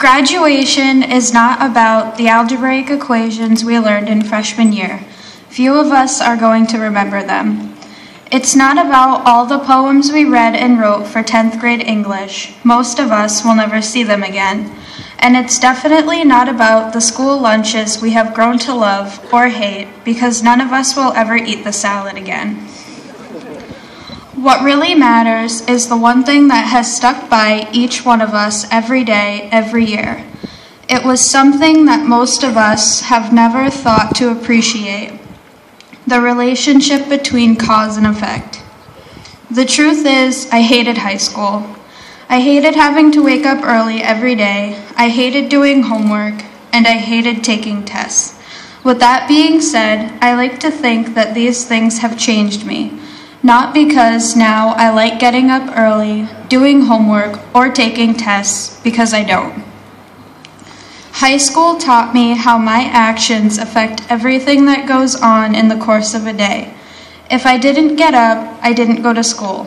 Graduation is not about the algebraic equations we learned in freshman year. Few of us are going to remember them. It's not about all the poems we read and wrote for 10th grade English. Most of us will never see them again. And it's definitely not about the school lunches we have grown to love or hate, because none of us will ever eat the salad again. What really matters is the one thing that has stuck by each one of us every day, every year. It was something that most of us have never thought to appreciate: the relationship between cause and effect. The truth is, I hated high school. I hated having to wake up early every day. I hated doing homework, and I hated taking tests. With that being said, I like to think that these things have changed me. Not because now I like getting up early, doing homework, or taking tests, because I don't. High school taught me how my actions affect everything that goes on in the course of a day. If I didn't get up, I didn't go to school.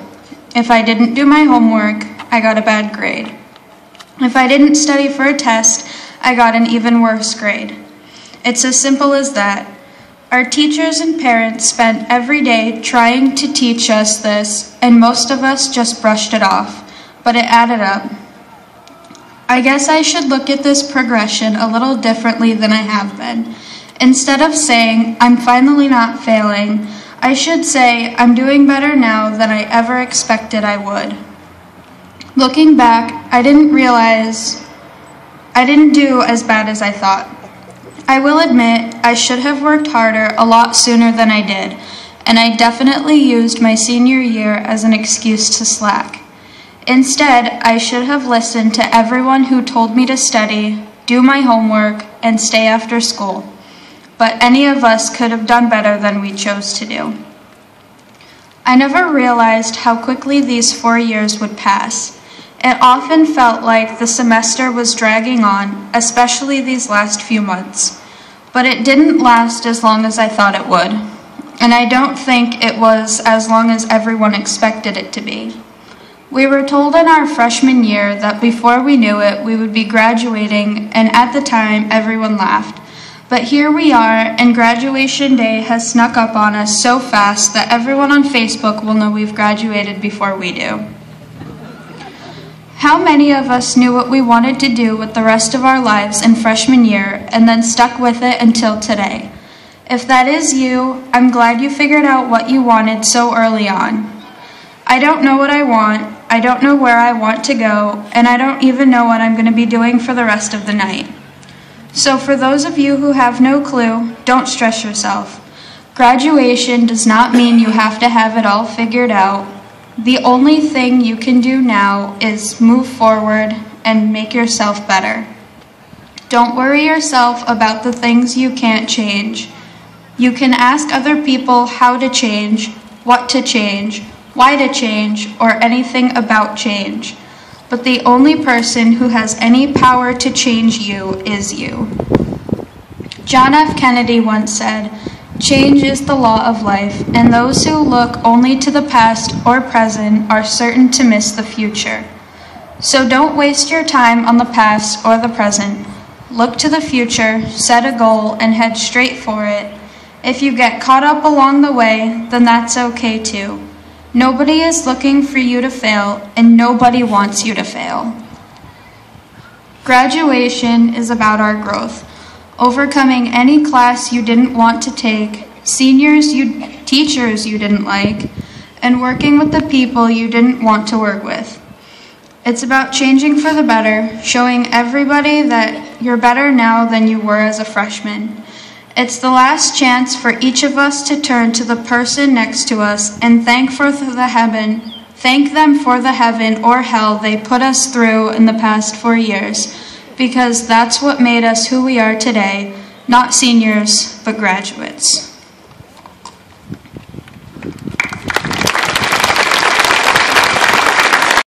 If I didn't do my homework, I got a bad grade. If I didn't study for a test, I got an even worse grade. It's as simple as that. Our teachers and parents spent every day trying to teach us this, and most of us just brushed it off, but it added up. I guess I should look at this progression a little differently than I have been. Instead of saying, I'm finally not failing, I should say, I'm doing better now than I ever expected I would. Looking back, I didn't realize I didn't do as bad as I thought. I will admit I should have worked harder a lot sooner than I did, and I definitely used my senior year as an excuse to slack. Instead, I should have listened to everyone who told me to study, do my homework, and stay after school. But any of us could have done better than we chose to do. I never realized how quickly these 4 years would pass. It often felt like the semester was dragging on, especially these last few months. But it didn't last as long as I thought it would. And I don't think it was as long as everyone expected it to be. We were told in our freshman year that before we knew it, we would be graduating, and at the time, everyone laughed. But here we are, and graduation day has snuck up on us so fast that everyone on Facebook will know we've graduated before we do. How many of us knew what we wanted to do with the rest of our lives in freshman year and then stuck with it until today? If that is you, I'm glad you figured out what you wanted so early on. I don't know what I want, I don't know where I want to go, and I don't even know what I'm going to be doing for the rest of the night. So for those of you who have no clue, don't stress yourself. Graduation does not mean you have to have it all figured out. The only thing you can do now is move forward and make yourself better. Don't worry yourself about the things you can't change. You can ask other people how to change, what to change, why to change, or anything about change. But the only person who has any power to change you is you. John F. Kennedy once said, "Change is the law of life, and those who look only to the past or present are certain to miss the future." So don't waste your time on the past or the present. Look to the future, set a goal, and head straight for it. If you get caught up along the way, then that's okay too. Nobody is looking for you to fail, and nobody wants you to fail. Graduation is about our growth. Overcoming any class you didn't want to take, teachers you didn't like, and working with the people you didn't want to work with. It's about changing for the better, showing everybody that you're better now than you were as a freshman. It's the last chance for each of us to turn to the person next to us and thank them for the heaven or hell they put us through in the past 4 years. Because that's what made us who we are today, not seniors, but graduates.